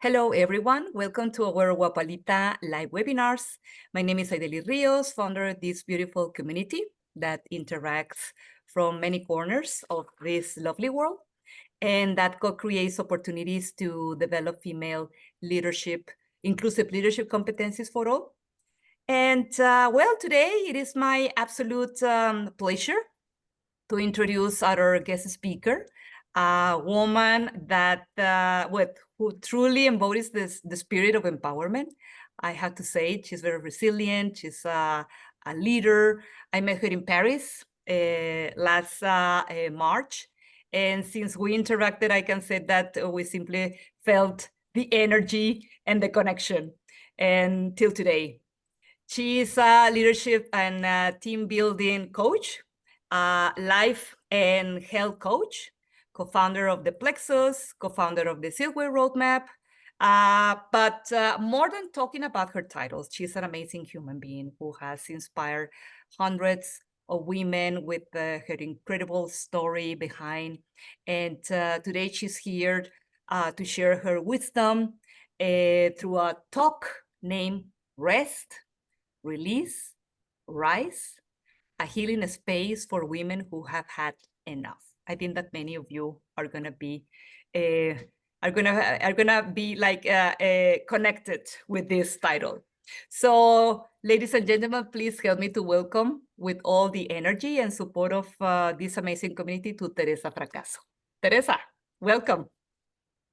Hello, everyone. Welcome to our Guapalita live webinars. My name is Aideli Rios, founder of this beautiful community that interacts from many corners of this lovely world and that co-creates opportunities to develop female leadership, inclusive leadership competencies for all. And well, today it is my absolute pleasure to introduce our guest speaker, a woman that who truly embodies the spirit of empowerment. I have to say, she's very resilient. She's a leader. I met her in Paris last March. And since we interacted, I can say that we simply felt the energy and the connection until today. She is a leadership and team building coach, life and health coach, co-founder of the Plexus, co-founder of the Silkway Roadmap. But more than talking about her titles, she's an amazing human being who has inspired hundreds of women with her incredible story behind. And today she's here to share her wisdom through a talk named Rest, Release, Rise, a healing space for women who have had enough. I think that many of you are gonna be connected with this title. So, ladies and gentlemen, please help me to welcome with all the energy and support of this amazing community to Teresa Fracasso. Teresa, welcome.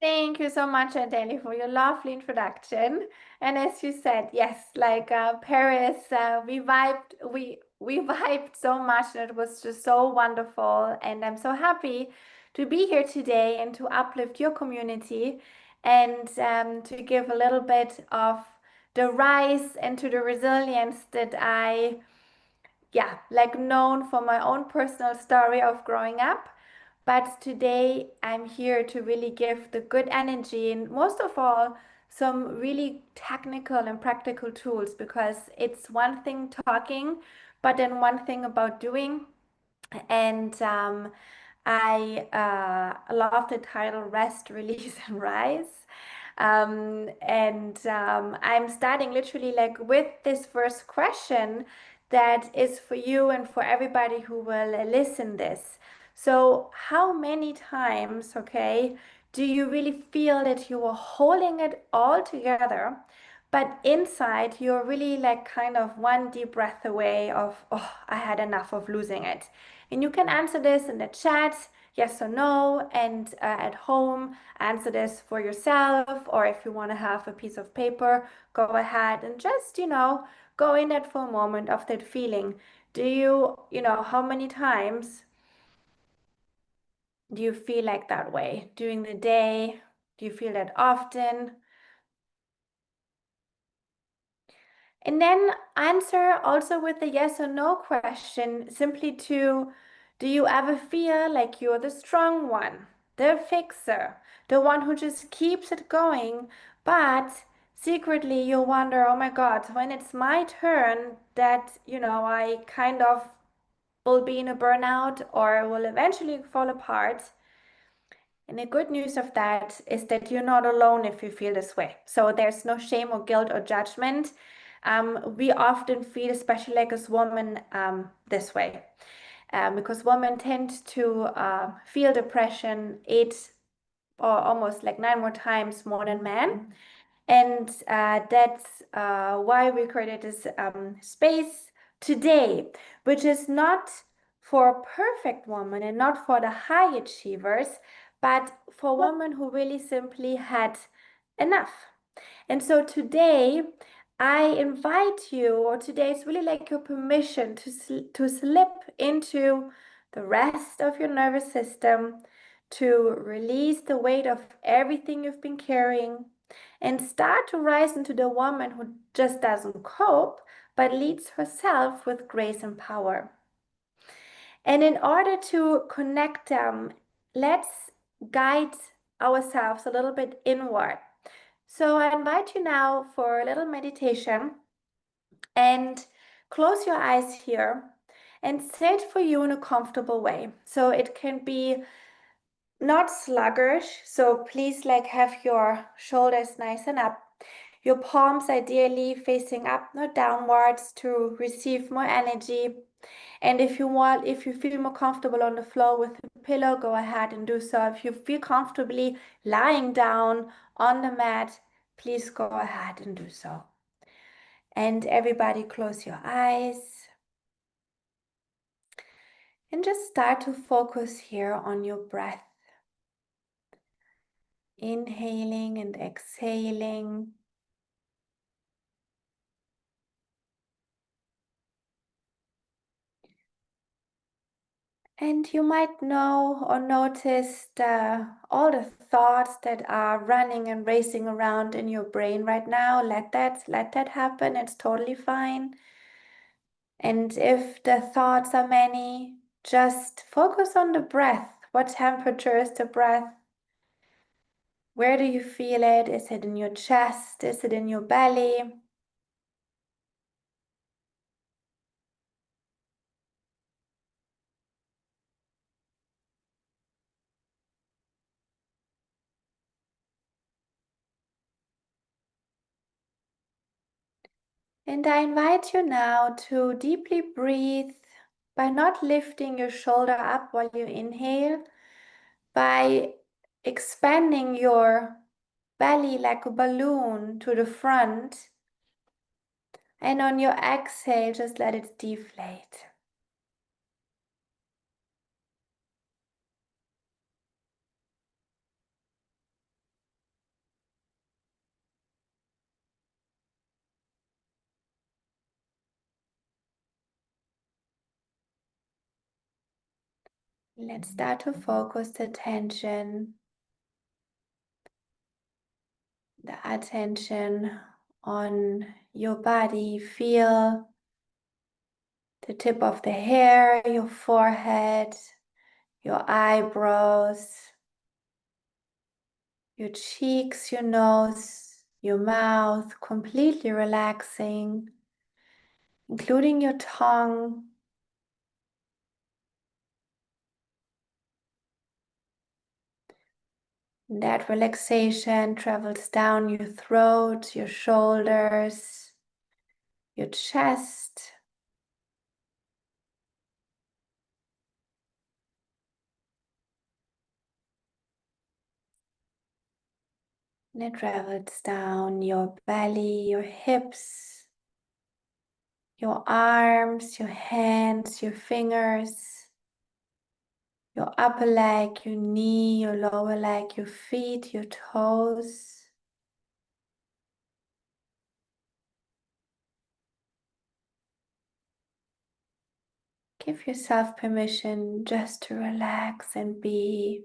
Thank you so much, Adele, for your lovely introduction. And as you said, yes, like Paris, we vibed so much, and it was just so wonderful. And I'm so happy to be here today and to uplift your community and to give a little bit of the rise and to the resilience that like known for my own personal story of growing up. But today I'm here to really give the good energy and most of all, some really technical and practical tools, because it's one thing talking, but then one thing about doing. And I love the title Rest, Release, and Rise. I'm starting literally like with this first question that is for you and for everybody who will listen this. So how many times, okay, do you really feel that you are holding it all together, but inside you're really like kind of one deep breath away of, oh, I had enough of losing it. And you can answer this in the chat, yes or no, and at home, answer this for yourself, or if you want to have a piece of paper, go ahead and just, go in that for a moment of that feeling. Do how many times do you feel like that way during the day? Do you feel that often? And then answer also with a yes or no question, simply to, do you ever feel like you're the strong one, the fixer, the one who just keeps it going, but secretly you wonder, oh my God, when it's my turn, that, I kind of will be in a burnout or will eventually fall apart. And the good news of that is that you're not alone if you feel this way. So there's no shame or guilt or judgment. We often feel, especially like as women, this way. Because women tend to feel depression 8 or almost like 9 more times more than men. And that's why we created this space today, which is not for a perfect woman and not for the high achievers, but for women who really simply had enough. And so today, I invite you, or today is really like your permission to slip into the rest of your nervous system, to release the weight of everything you've been carrying, and start to rise into the woman who just doesn't cope, but leads herself with grace and power. And in order to connect them, let's guide ourselves a little bit inward. So I invite you now for a little meditation, and close your eyes here and sit for you in a comfortable way. So it can be not sluggish. So please like have your shoulders nice and up. Your palms ideally facing up, not downwards, to receive more energy. And if you feel more comfortable on the floor with a pillow, go ahead and do so. If you feel comfortably lying down on the mat, please go ahead and do so. And everybody close your eyes and just start to focus here on your breath. Inhaling and exhaling. And you might know or notice all the thoughts that are running and racing around in your brain right now. Let that happen. It's totally fine. And if the thoughts are many, just focus on the breath. What temperature is the breath? Where do you feel it? Is it in your chest? Is it in your belly? And I invite you now to deeply breathe by not lifting your shoulder up while you inhale, by expanding your belly like a balloon to the front. And on your exhale, just let it deflate. Let's start to focus the attention on your body. Feel the tip of the hair, your forehead, your eyebrows, your cheeks, your nose, your mouth, completely relaxing, including your tongue. That relaxation travels down your throat, your shoulders, your chest. And it travels down your belly, your hips, your arms, your hands, your fingers, your upper leg, your knee, your lower leg, your feet, your toes. Give yourself permission just to relax and be.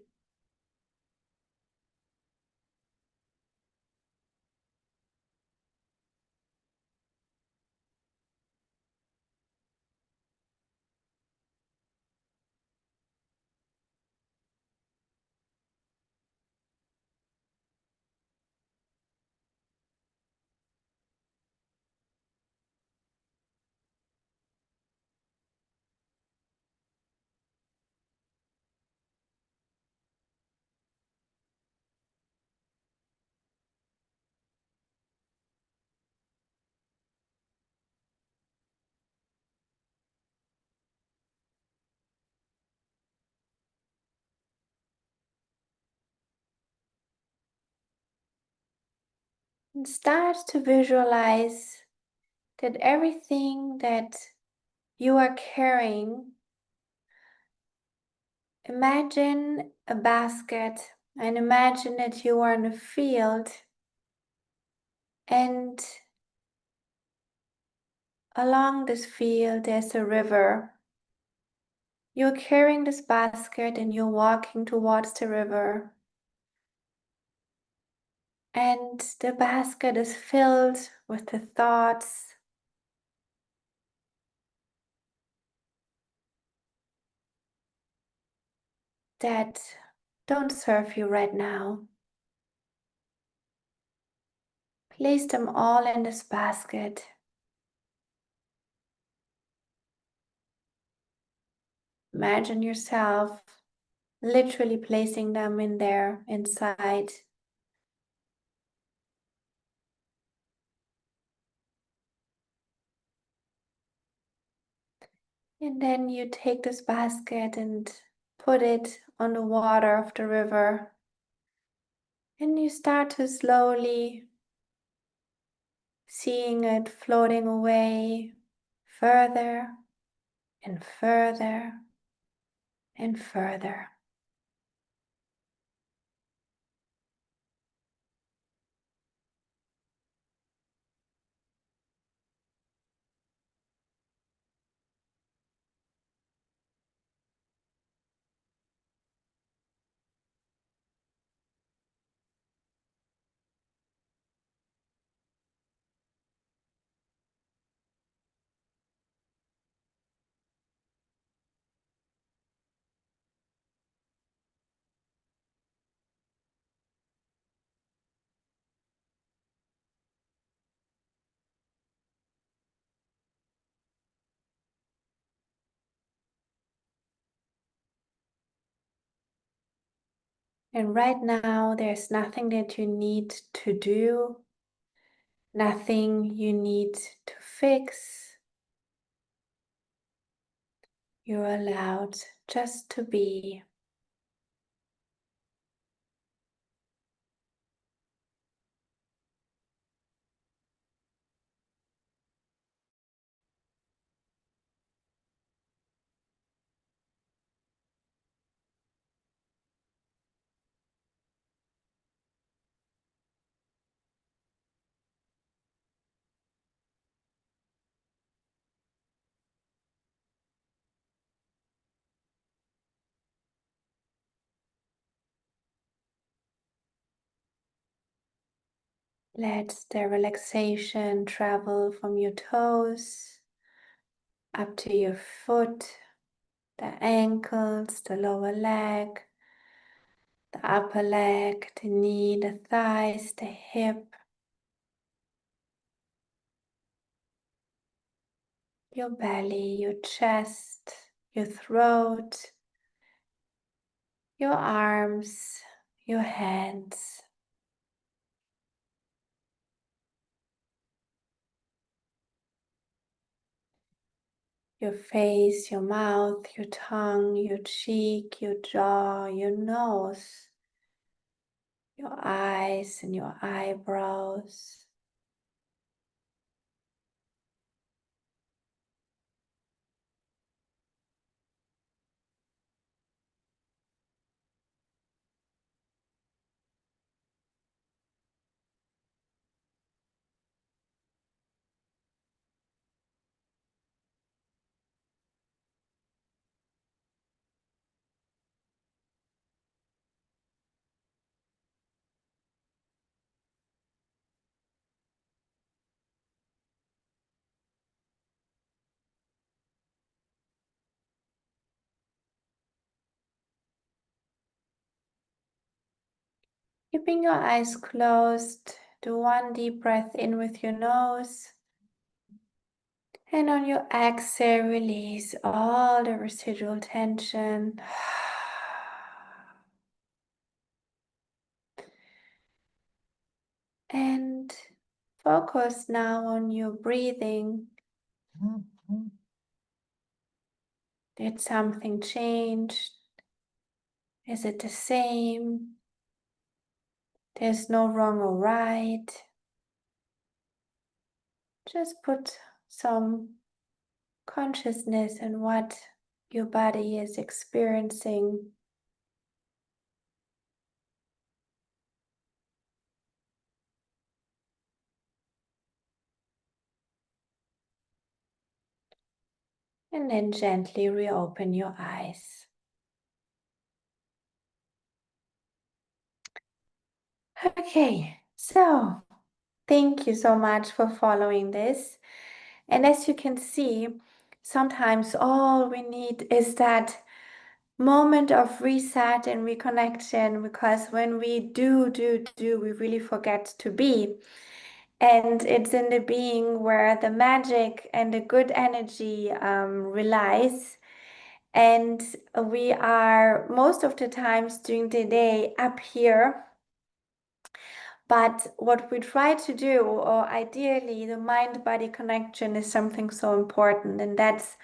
And start to visualize that everything that you are carrying, imagine a basket and imagine that you are in a field and along this field there's a river. You're carrying this basket and you're walking towards the river. And the basket is filled with the thoughts that don't serve you right now. Place them all in this basket. Imagine yourself literally placing them in there inside. And then you take this basket and put it on the water of the river. And you start to slowly seeing it floating away further and further and further. And right now, there's nothing that you need to do, nothing you need to fix. You're allowed just to be. Let the relaxation travel from your toes up to your foot, the ankles, the lower leg, the upper leg, the knee, the thighs, the hip, your belly, your chest, your throat, your arms, your hands, your face, your mouth, your tongue, your cheek, your jaw, your nose, your eyes and your eyebrows. Keeping your eyes closed, do one deep breath in with your nose. And on your exhale, release all the residual tension. And focus now on your breathing. Did something change? Is it the same? There's no wrong or right. Just put some consciousness in what your body is experiencing. And then gently reopen your eyes. Okay, so thank you so much for following this. And as you can see, sometimes all we need is that moment of reset and reconnection, because when we do, we really forget to be. And it's in the being where the magic and the good energy relies. And we are most of the times during the day up here. But what we try to do, or ideally, the mind-body connection is something so important, and that's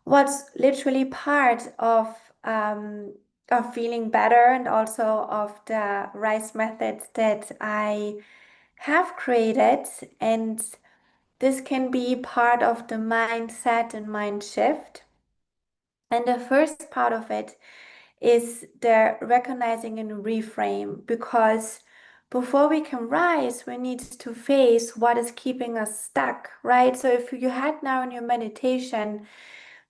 what's literally part of feeling better, and also of the RISE methods that I have created. And this can be part of the mindset and mind shift. And the first part of it is the recognizing and reframe, because before we can rise, we need to face what is keeping us stuck, right? So if you had now in your meditation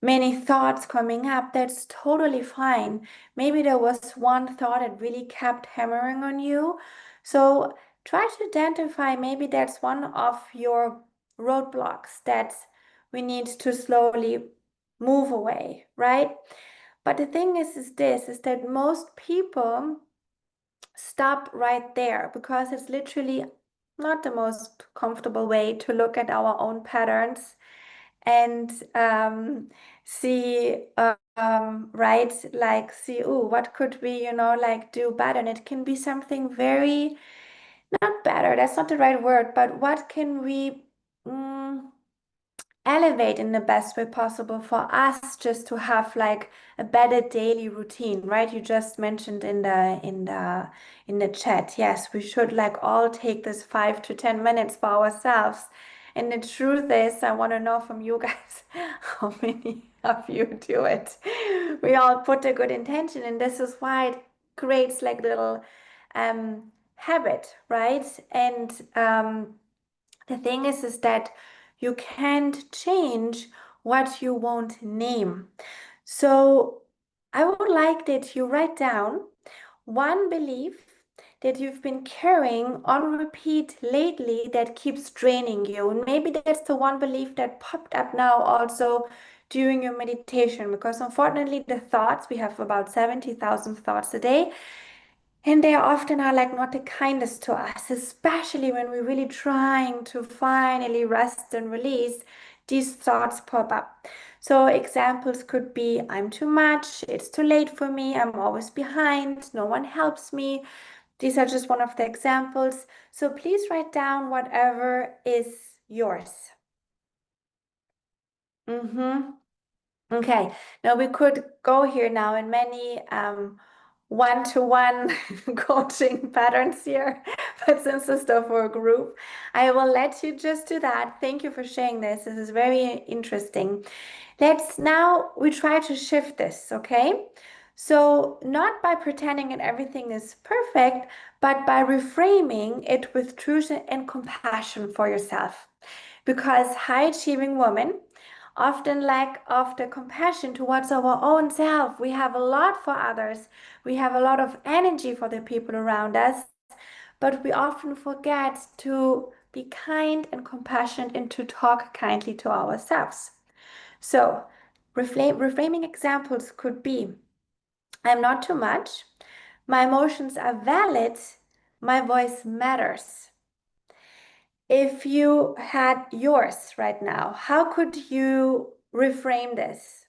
many thoughts coming up, that's totally fine. Maybe there was one thought that really kept hammering on you. So try to identify, maybe that's one of your roadblocks that we need to slowly move away, right? But the thing is this, is that most people stop right there, because it's literally not the most comfortable way to look at our own patterns and see, right, like see, oh, what could we, like do better? And it can be something very, not better, that's not the right word, but what can we elevate in the best way possible for us, just to have like a better daily routine, right? You just mentioned in the chat, yes, we should like all take this 5 to 10 minutes for ourselves. And the truth is, I want to know from you guys how many of you do it. We all put a good intention, and this is why it creates like little habit, right? And the thing is that you can't change what you won't name. So I would like that you write down one belief that you've been carrying on repeat lately that keeps draining you. And maybe that's the one belief that popped up now also during your meditation, because unfortunately the thoughts, we have about 70,000 thoughts a day, and they often are like not the kindest to us, especially when we're really trying to finally rest and release. These thoughts pop up. So examples could be, I'm too much, it's too late for me, I'm always behind, no one helps me. These are just one of the examples. So please write down whatever is yours. Mm-hmm. Okay, now we could go here now in many one-to-one coaching patterns here, but since it's still for a group, I will let you just do that. Thank you for sharing this. This is very interesting. Let's now, we try to shift this, okay? So not by pretending that everything is perfect, but by reframing it with truth and compassion for yourself. Because high-achieving women often lack of the compassion towards our own self. We have a lot for others. We have a lot of energy for the people around us, but we often forget to be kind and compassionate and to talk kindly to ourselves. So, reframing examples could be, I'm not too much, my emotions are valid, my voice matters. If you had yours right now, how could you reframe this?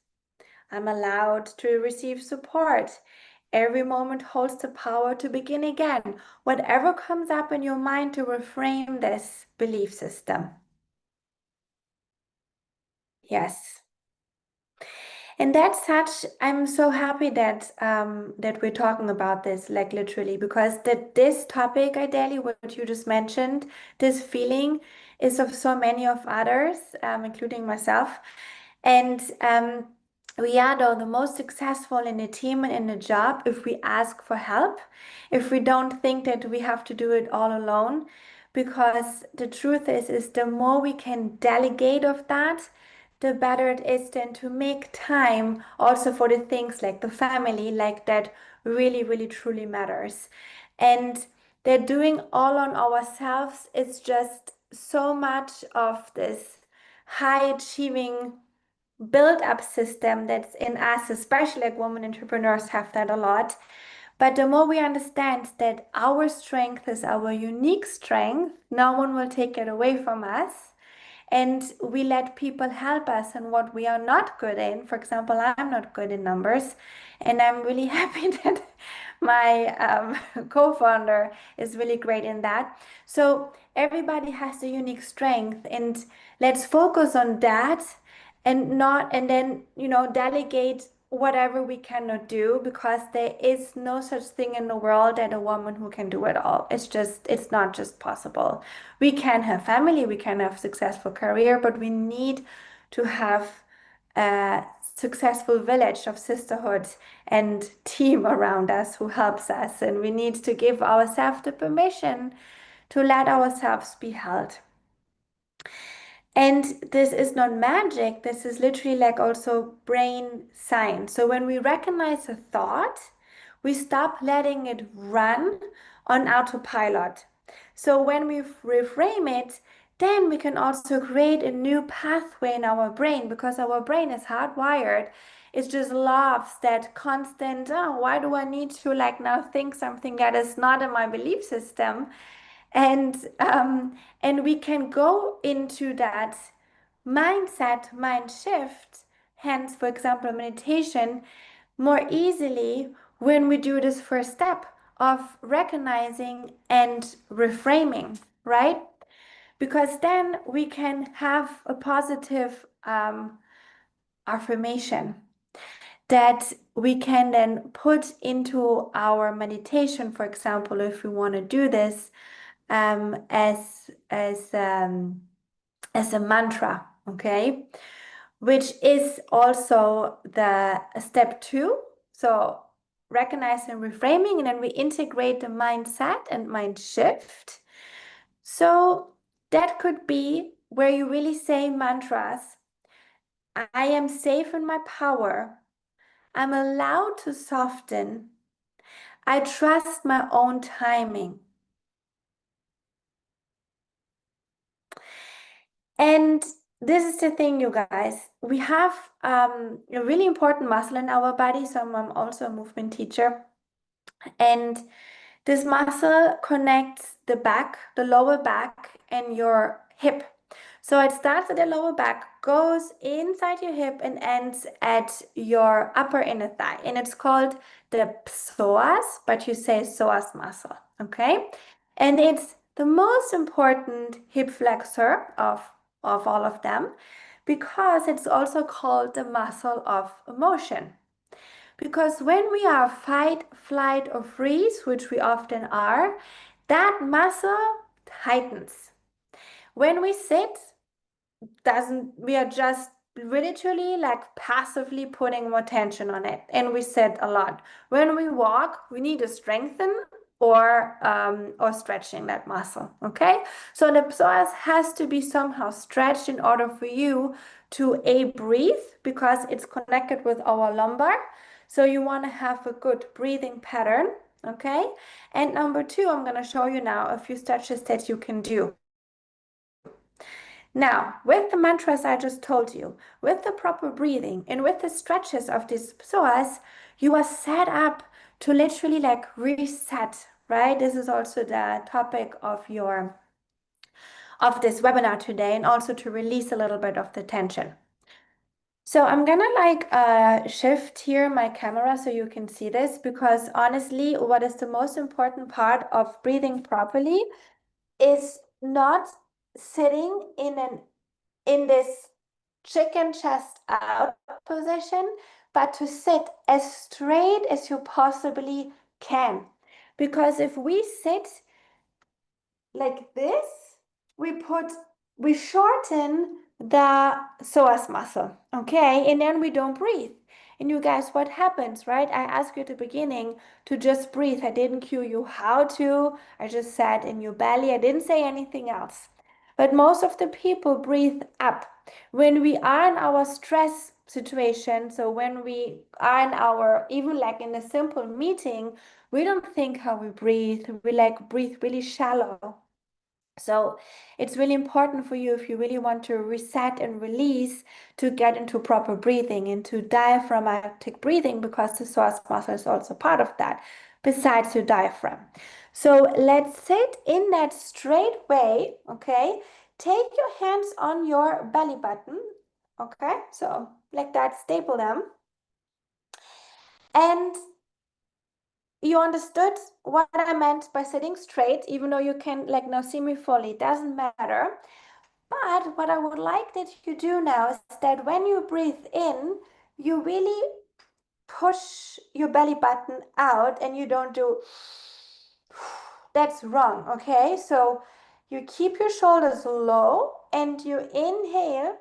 I'm allowed to receive support. Every moment holds the power to begin again. Whatever comes up in your mind to reframe this belief system. Yes. And that's such, I'm so happy that that we're talking about this, like literally, because this topic, ideally, what you just mentioned, this feeling is of so many of others, including myself. And we are though the most successful in a team and in a job if we ask for help, if we don't think that we have to do it all alone. Because the truth is the more we can delegate of that, the better it is then to make time also for the things like the family, like that really, really truly matters. And that doing all on ourselves is just so much of this high achieving build up system that's in us, especially like women entrepreneurs have that a lot. But the more we understand that our strength is our unique strength, no one will take it away from us. and we let people help us in what we are not good in. For example, I'm not good in numbers, and I'm really happy that my co-founder is really great in that. So everybody has a unique strength, and let's focus on that and not, and then, delegate whatever we cannot do, because there is no such thing in the world that a woman who can do it all. It's not just possible. We can have family, we can have successful career, but we need to have a successful village of sisterhood and team around us who helps us, and we need to give ourselves the permission to let ourselves be held. And this is not magic, this is literally like also brain science. So when we recognize a thought, we stop letting it run on autopilot. So when we reframe it, then we can also create a new pathway in our brain, because our brain is hardwired. It just loves that constant, oh, why do I need to like now think something that is not in my belief system? And we can go into that mindset, mind shift, hence, for example, meditation, more easily when we do this first step of recognizing and reframing, right? Because then we can have a positive affirmation that we can then put into our meditation, for example, if we want to do this as a mantra, okay? Which is also the step 2. So recognize and reframing, and then we integrate the mindset and mind shift. So that could be where you really say mantras. I am safe in my power. I'm allowed to soften. I trust my own timing. And this is the thing, you guys. We have a really important muscle in our body. So I'm also a movement teacher. And this muscle connects the back, the lower back, and your hip. So it starts at the lower back, goes inside your hip, and ends at your upper inner thigh. And it's called the psoas, but you say psoas muscle, okay? And it's the most important hip flexor of all of them, because it's also called the muscle of emotion. Because when we are fight, flight, or freeze, which we often are, that muscle tightens. When we sit, we are just literally like passively putting more tension on it, and we sit a lot. When we walk, we need to strengthen or stretching that muscle, okay? So the psoas has to be somehow stretched in order for you to breathe, because it's connected with our lumbar. So you want to have a good breathing pattern, okay? And number 2, I'm going to show you now a few stretches that you can do. Now, with the mantras I just told you, with the proper breathing and with the stretches of these psoas, you are set up to literally like reset, right? This is also the topic of this webinar today, and also to release a little bit of the tension. So I'm gonna like shift here my camera so you can see this, because honestly, what is the most important part of breathing properly is not sitting in this chicken chest out position, but to sit as straight as you possibly can. Because if we sit like this, we shorten the psoas muscle, okay? And then we don't breathe. And you guys, what happens, right? I asked you at the beginning to just breathe. I didn't cue you how to. I just said in your belly. I didn't say anything else. But most of the people breathe up. When we are in our stress situation, so when we are in our, even like in a simple meeting, we don't think how we breathe. We like breathe really shallow. So it's really important for you, if you really want to reset and release, to get into proper breathing, into diaphragmatic breathing, because the psoas muscle is also part of that, besides your diaphragm. So let's sit in that straight way, okay? Take your hands on your belly button, okay? So like that, staple them. And you understood what I meant by sitting straight, even though you can like now see me fully, it doesn't matter. But what I would like that you do now is that when you breathe in, you really push your belly button out and you don't do, that's wrong, okay? So you keep your shoulders low and you inhale,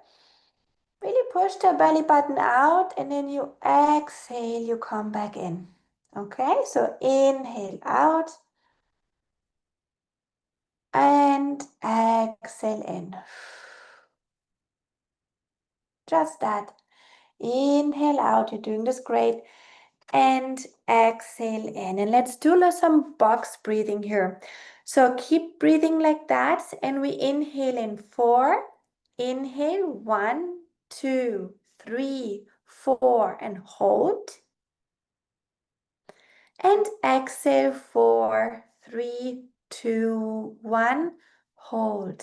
really push the belly button out, and then you exhale, you come back in. Okay, so inhale out and exhale in. Just that. Inhale out, you're doing this great. And exhale in. And let's do some box breathing here. So keep breathing like that. And we inhale in 4. Inhale 1, 2, 3, 4, and hold. And exhale 4, 3, 2, 1, hold.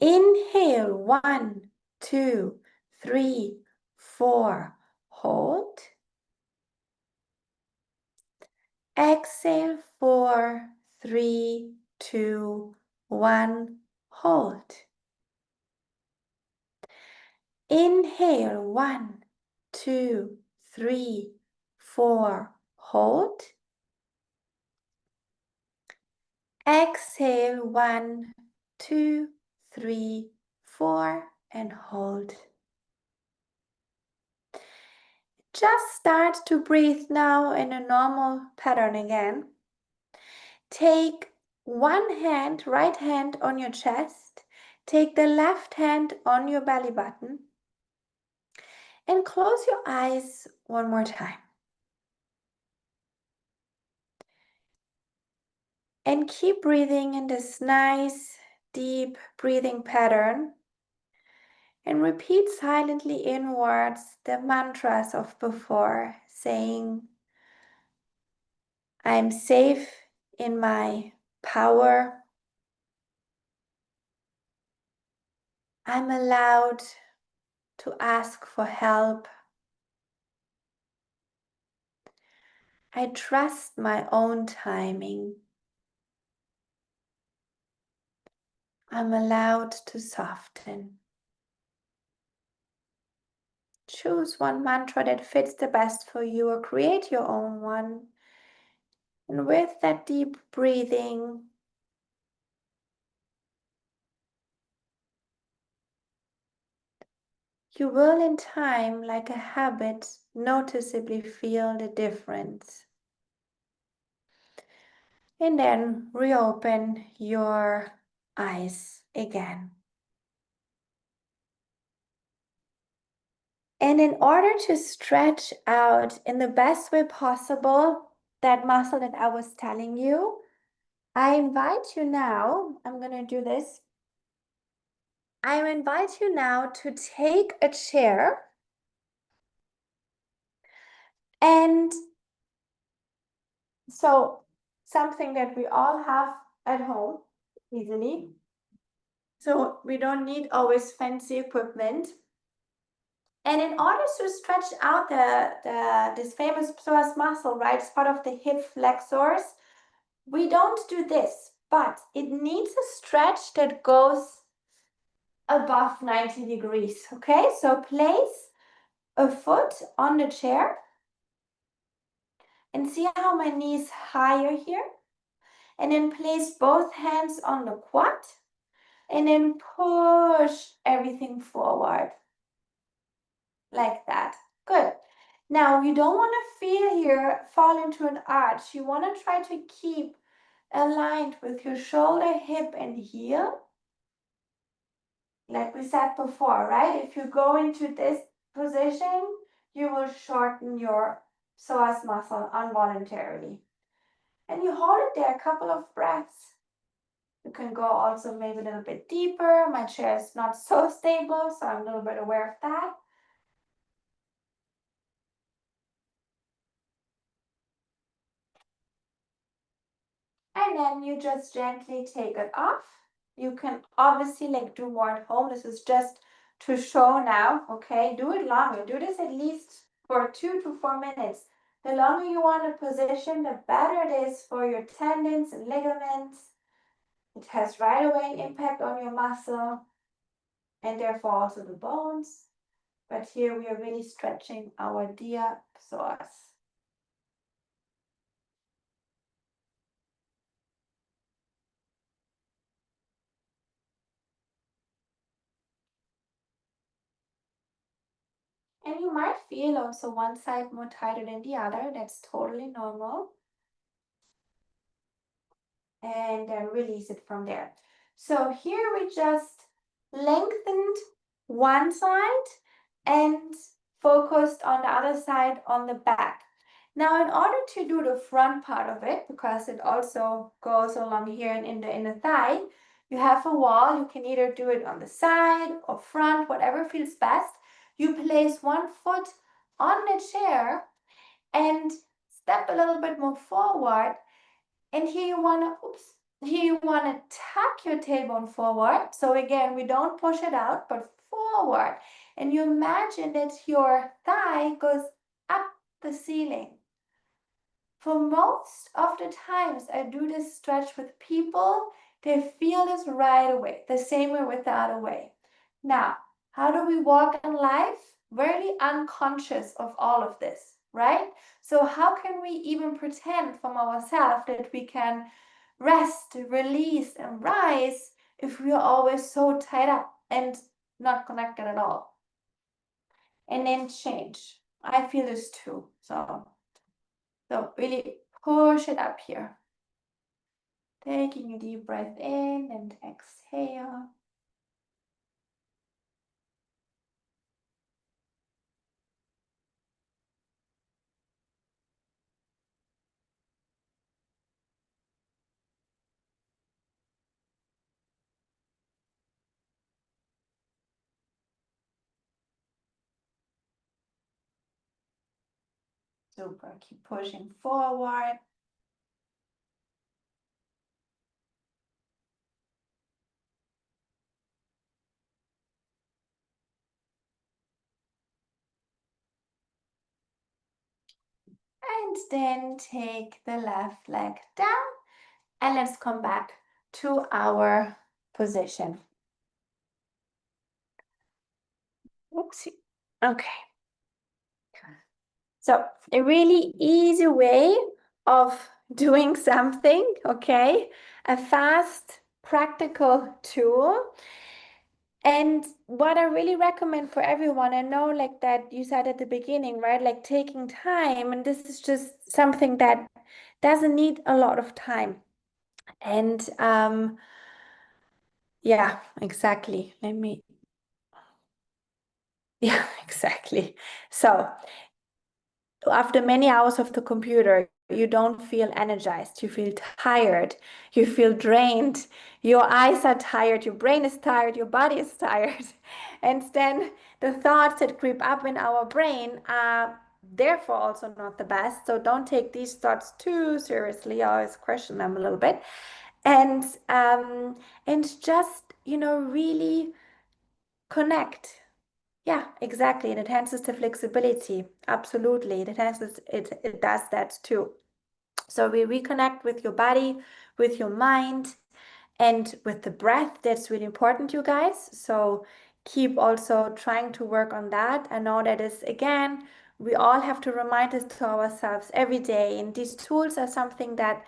Inhale 1, 2, 3, 4, hold. Exhale 4, 3, 2, 1, hold. Inhale 1, 2, 3, 4, hold. Exhale 1, 2, 3, 4, and hold. Just start to breathe now in a normal pattern again. Take one hand, right hand on your chest. Take the left hand on your belly button. And close your eyes one more time. And keep breathing in this nice, deep breathing pattern. And repeat silently inwards the mantras of before, saying, I'm safe in my power. I'm allowed to ask for help. I trust my own timing. I'm allowed to soften. Choose one mantra that fits the best for you or create your own one. And with that deep breathing, you will in time, like a habit, noticeably feel the difference. And then reopen your eyes again. And in order to stretch out in the best way possible that muscle that I was telling you, I invite you now, I'm going to do this. I invite you now to take a chair and so something that we all have at home easily. So we don't need always fancy equipment. And in order to stretch out this famous psoas muscle, right, it's part of the hip flexors, we don't do this, but it needs a stretch that goes above 90 degrees, okay? So place a foot on the chair and see how my knee is higher here. And then place both hands on the quad and then push everything forward like that. Good. Now you don't want to feel here fall into an arch. You want to try to keep aligned with your shoulder, hip, and heel. Like we said before, right? If you go into this position, you will shorten your psoas muscle involuntarily. And you hold it there a couple of breaths. You can go also maybe a little bit deeper. My chair is not so stable, so I'm a little bit aware of that. And and then you just gently take it off. You can obviously like do more at home. This is just to show now, okay? Do it longer. Do this at least for 2 to 4 minutes. The longer you want to position, the better it is for your tendons and ligaments. It has right away an impact on your muscle and therefore also the bones. But here we are really stretching our diapsoas. And you might feel also one side more tighter than the other. That's totally normal. And then release it from there. So here we just lengthened one side and focused on the other side on the back. Now, in order to do the front part of it, because it also goes along here and in the inner thigh, you have a wall. You can either do it on the side or front, whatever feels best. You place one foot on the chair and step a little bit more forward. And here you want to tuck your tailbone forward. So again, we don't push it out, but forward. And you imagine that your thigh goes up the ceiling. For most of the times I do this stretch with people, they feel this right away, the same way with the other way. Now, how do we walk in life? Very unconscious of all of this, right? So how can we even pretend from ourselves that we can rest, release, and rise if we are always so tied up and not connected at all? And then change. I feel this too. So really push it up here. Taking a deep breath in and exhale. Super. Keep pushing forward. And then take the left leg down. And let's come back to our position. Oopsie. Okay. So a really easy way of doing something, okay? A fast, practical tool. And what I really recommend for everyone, I know like that you said at the beginning, right? Like taking time, and this is just something that doesn't need a lot of time. And yeah, exactly. Yeah, exactly. So after many hours of the computer, you don't feel energized, you feel tired, you feel drained, your eyes are tired, your brain is tired, your body is tired. And then the thoughts that creep up in our brain are therefore also not the best. So don't take these thoughts too seriously. I always question them a little bit. And just, really connect. Yeah, exactly. It enhances the flexibility. Absolutely. It does that too. So we reconnect with your body, with your mind, and with the breath. That's really important, you guys. So keep also trying to work on that. I know that is, again, we all have to remind this to ourselves every day. And these tools are something that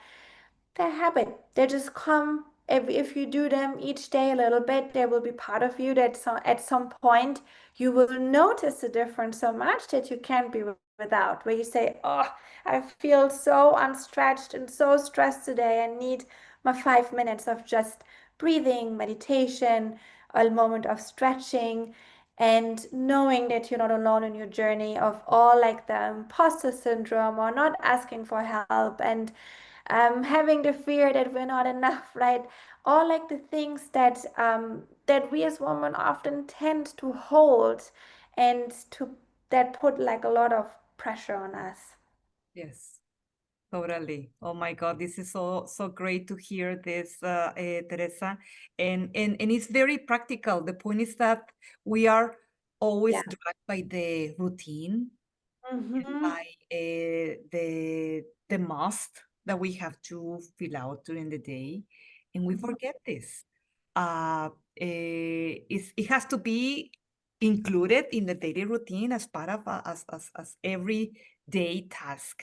they're habit. They just come. If you do them each day a little bit, they will be part of you. That at some point you will notice the difference so much that you can't be without. Where you say, "Oh, I feel so unstretched and so stressed today. I need my 5 minutes of just breathing, meditation, a moment of stretching." And knowing that you're not alone in your journey of all like the imposter syndrome or not asking for help and having the fear that we're not enough, right? All like the things that we as women often tend to hold and to that put like a lot of pressure on us. Yes, Totally. Oh my God, this is so great to hear this, Teresa. And it's very practical. The point is that we are always Yeah. dragged by the routine and Mm-hmm. by the must that we have to fill out during the day, and we forget this. It has to be included in the daily routine as part of as every day task.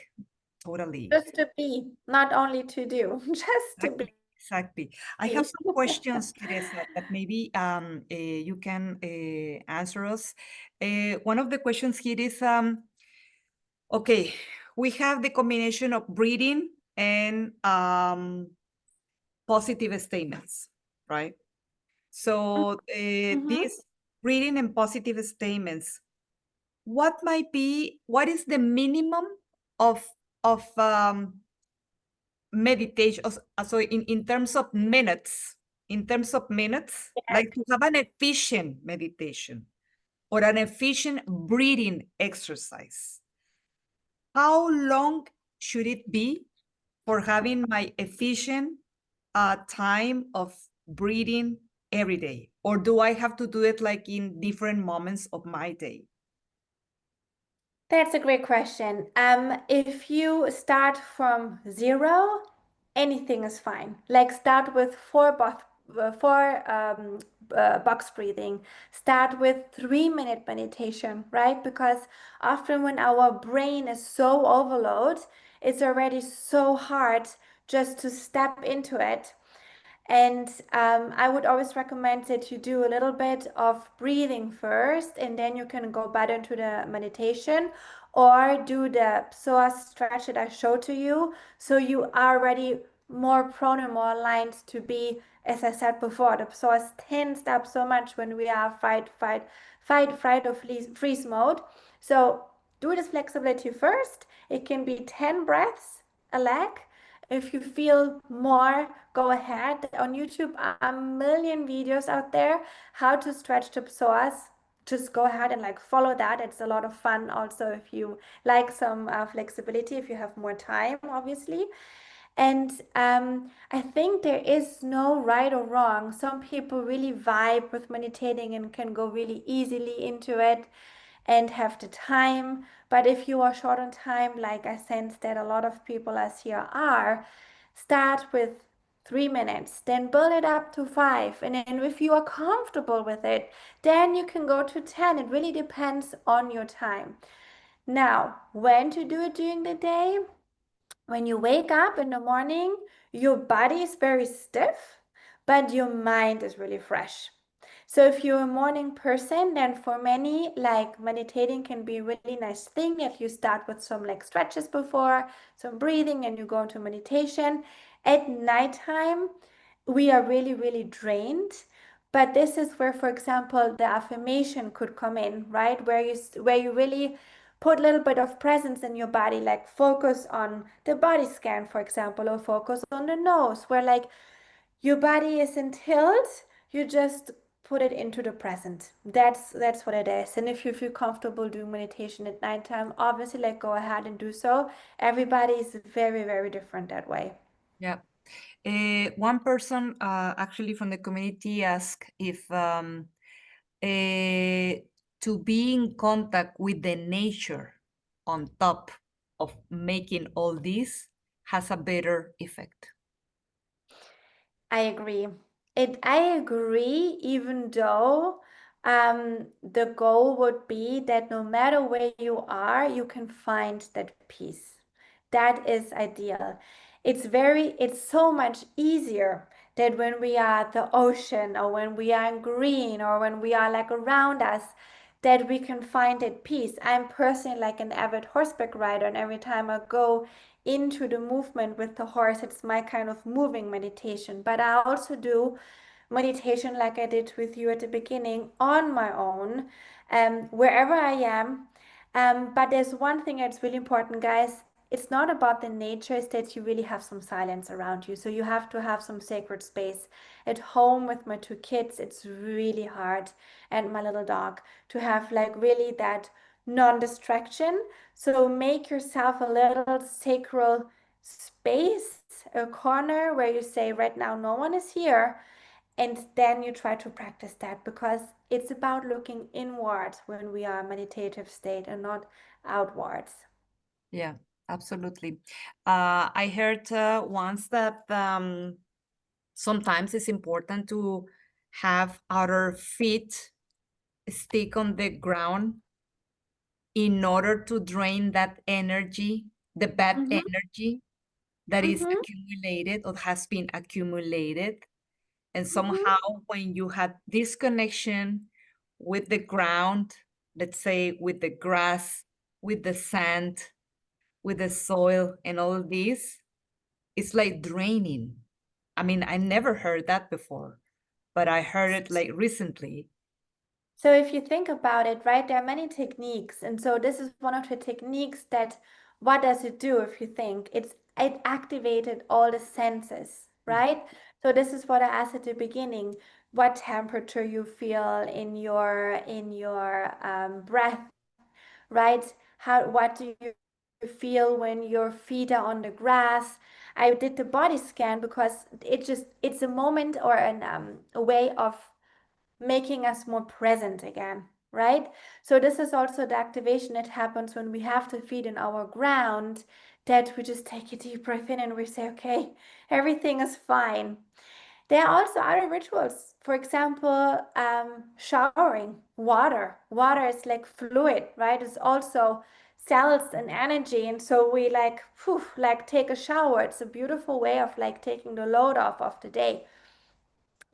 Totally. Just to be, not only to do, just to Exactly. be. Exactly. I have some questions, Teresa, that maybe you can answer us. One of the questions here is okay, we have the combination of breathing and positive statements, right? So Mm-hmm. these reading and positive statements, what is the minimum of of meditation? So in terms of minutes, Yes. like to have an efficient meditation or an efficient breathing exercise, how long should it be for having my efficient time of breathing every day? Or do I have to do it like in different moments of my day? That's a great question. If you start from zero, anything is fine. Like start with four box breathing. Start with 3 minute meditation, right? Because often when our brain is so overloaded, it's already so hard just to step into it. And I would always recommend that you do a little bit of breathing first, and then you can go better into the meditation or do the psoas stretch that I showed to you. So you are already more prone and more aligned to be, as I said before, the psoas tensed up so much when we are fight or freeze mode. So do this flexibility first. It can be 10 breaths a leg. If you feel more, go ahead. On YouTube are a million videos out there how to stretch the psoas. Just go ahead and like follow that. It's a lot of fun. Also, if you like some flexibility, if you have more time, obviously. And I think there is no right or wrong. Some people really vibe with meditating and can go really easily into it and have the time. But if you are short on time, like I sense that a lot of people as here are, start with 3 minutes, then build it up to five. And then if you are comfortable with it, then you can go to 10. It really depends on your time. Now, when to do it during the day? When you wake up in the morning, your body is very stiff, but your mind is really fresh. So if you're a morning person, then for many, like meditating can be a really nice thing if you start with some like stretches before, some breathing, and you go into meditation. At nighttime, we are really, really drained. But this is where, for example, the affirmation could come in, right? Where you really put a little bit of presence in your body, like focus on the body scan, for example, or focus on the nose, where like your body is in tilt, you just put it into the present. That's what it is. And if you feel comfortable doing meditation at nighttime, obviously like go ahead and do so. Everybody is very, very different that way. Yeah. One person actually from the community asked if to be in contact with the nature on top of making all this has a better effect. I agree. I agree, even though the goal would be that no matter where you are, you can find that peace. That is ideal. It's so much easier that when we are at the ocean or when we are in green or when we are like around us, that we can find that peace. I'm personally like an avid horseback rider, and every time I go into the movement with the horse, it's my kind of moving meditation. But I also do meditation like I did with you at the beginning on my own, wherever I am. But there's one thing that's really important, guys. It's not about the nature, it's that you really have some silence around you. So you have to have some sacred space. At home with my two kids, it's really hard, and my little dog, to have like really that non-distraction. So make yourself a little sacred space, a corner where you say, right now, no one is here. And then you try to practice that because it's about looking inwards when we are in meditative state and not outwards. Yeah, absolutely. I heard once that sometimes it's important to have our feet stick on the ground in order to drain that energy, the bad Mm-hmm, energy that is mm-hmm, accumulated or has been accumulated. And mm-hmm. somehow, when you had this connection with the ground, let's say with the grass, with the sand, with the soil, and all of this, it's like draining. I mean, I never heard that before, but I heard it like recently. So if you think about it, right, there are many techniques. And so this is one of the techniques that what does it do if you think? It activated all the senses, Mhm. right? So this is what I asked at the beginning, what temperature you feel in your breath, right? What do you feel when your feet are on the grass? I did the body scan because it's a moment or a way of making us more present again, right? So this is also the activation that happens when we have the feet in our ground, that we just take a deep breath in and we say, okay, everything is fine. There are also other rituals. For example, showering, water. Water is like fluid, right? It's also cells and energy. And so we like, phew, like take a shower. It's a beautiful way of like taking the load off of the day.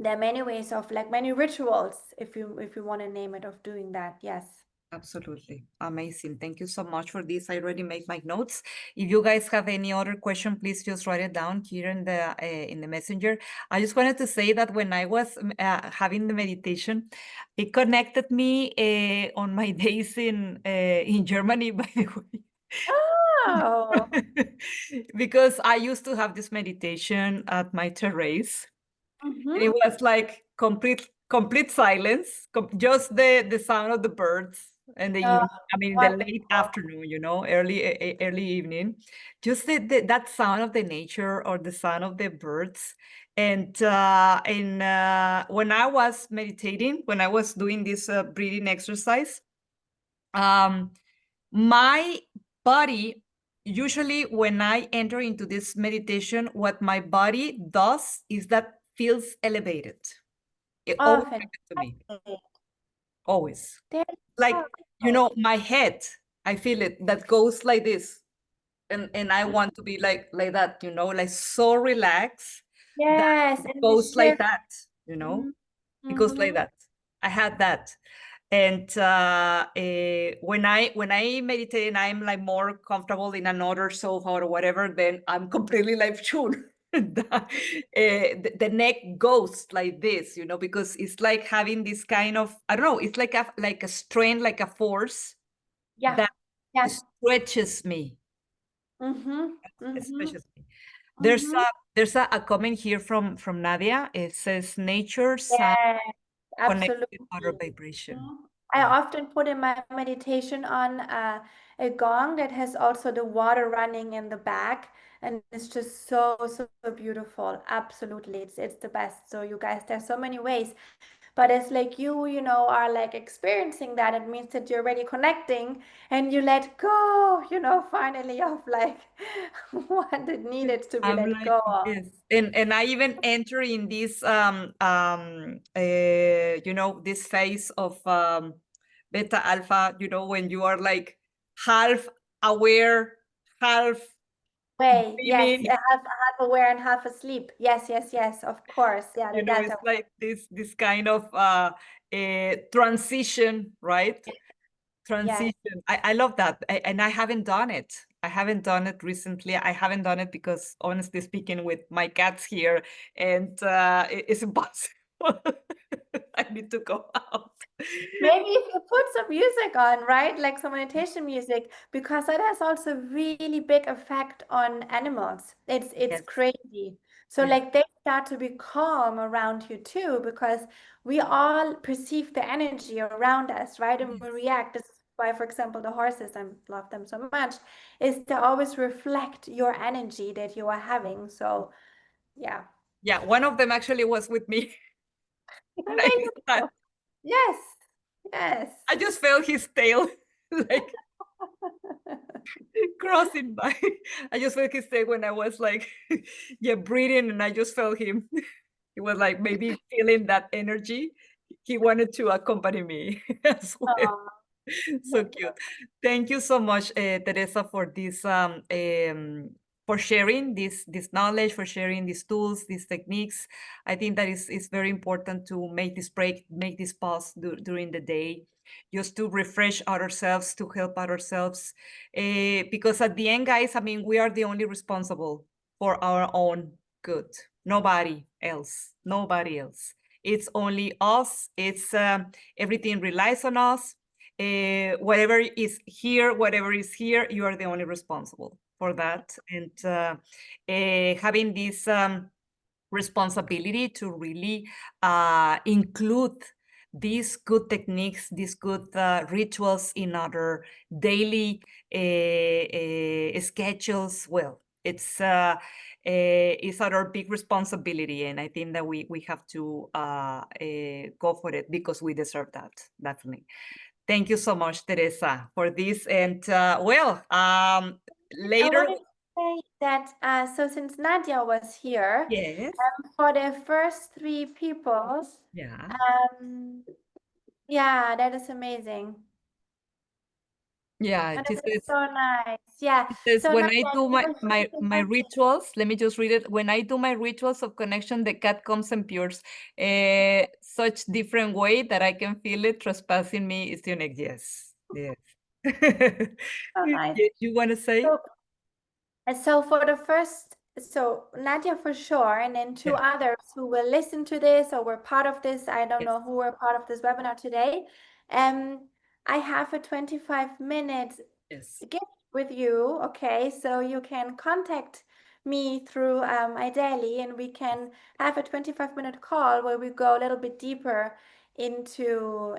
There are many ways of like many rituals, if you want to name it, of doing that. Yes. Absolutely. Amazing. Thank you so much for this. I already made my notes. If you guys have any other question, please just write it down here in the messenger. I just wanted to say that when I was having the meditation, it connected me on my days in Germany, by the way. Oh. Because I used to have this meditation at my terrace. And it Mm-hmm. was like complete silence, just the sound of the birds and the Oh, evening. I mean, in the late wonderful. afternoon, early evening, just that sound of the nature or the sound of the birds. And when I was meditating, when I was doing this breathing exercise, um, my body, usually when I enter into this meditation, what my body does is that feels elevated. It Oh, always happens to me, fantastic. always. There you Like, go. my head, I feel it that goes like this. And I want to be like that, like so relaxed that Yes, it and the goes like shift. that, it goes like Mm-hmm. that. I had that. And when I meditate and I'm like more comfortable in another sofa or whatever, then I'm completely like sure. The neck goes like this, because it's like having this kind of, I don't know, it's like a strain, like a force Yeah. that Yes. stretches me. Mm-hmm. It Mm-hmm. stretches me. There's Mm-hmm. a comment here from Nadia. It says nature sound Yes, connects with outer absolutely. vibration. Mhm. I Yeah. often put in my meditation on a gong that has also the water running in the back, and it's just so beautiful. Absolutely, it's the best. So you guys, there's so many ways, but it's like are like experiencing that. It means that you're already connecting, and you let go. Finally of like what it needed to be I'm let like, go of. yes. And I even enter in this this phase of beta alpha, when you are like half aware, half Way, yes, dreaming. half aware and half asleep. Yes, yes, yes, of course. Yeah, the It's delta. like this kind of transition, right? Yes. Transition. I love that. And I haven't done it. I haven't done it recently. I haven't done it because, honestly speaking, with my cats here, and it's impossible. I need to go out. Maybe if you put some music on, right? Like some meditation music, because that has also really big effect on animals. It's Yes, crazy. So yes, like they start to be calm around you too, because we all perceive the energy around us, right? And yes, we react. why, for example, the horses, I love them so much, is to always reflect your energy that you are having. So, yeah. Yeah, one of them actually was with me when I Amazing. started. Yes. Yes. I just felt his tail like crossing by. I just felt his tail when I was like, yeah, breathing, and I just felt him. He was like maybe feeling that energy. He wanted to accompany me as well. Oh, So cute. Thank you so much, Teresa, for this for sharing this knowledge, for sharing these tools, these techniques. I think that is very important to make this break, make this pause during the day, just to refresh ourselves, to help ourselves. Because at the end, guys, I mean, we are the only responsible for our own good. Nobody else. Nobody else. It's only us. It's everything relies on us. Whatever is here, you are the only responsible for that. And having this responsibility to really include these good techniques, these good rituals in our daily schedules, well, it's our big responsibility, and I think that we have to go for it because we deserve that, definitely. Thank you so much, Teresa, for this. And I later, wanted to say that so since Nadia was here, yes, for the first three people, yeah, yeah, that is amazing. yeah. And This that is is so nice. Yeah. this So when Nadia, I do you will my rituals. Let me just read it. When I do my rituals of connection, the cat comes and pures such different way that I can feel it trespassing me. Is unique. Yes, yes. so nice. Yes, you want to say? So, and so for the first, so Nadia for sure, and then two Yeah. others who will listen to this or were part of this, I don't Yes. know who were part of this webinar today. I have a 25-minute Yes. gift with you, okay? So you can contact me through my daily, and we can have a 25-minute call where we go a little bit deeper into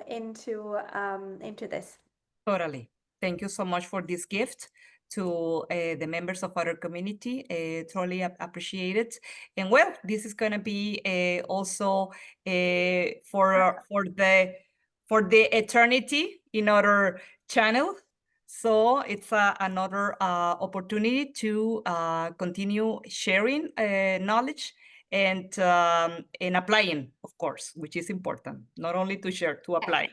this. Totally. Thank you so much for this gift to the members of our community. Totally appreciate it. And well, this is going to be also for the eternity in our channel. So it's another opportunity to continue sharing knowledge and applying, of course, which is important. Not only to share, to apply.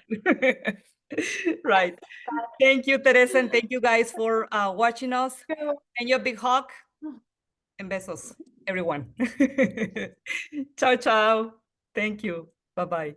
Right. Thank you, Teresa, and thank you guys for watching us. And your big hug and besos, everyone. Ciao, ciao. Thank you. Bye-bye.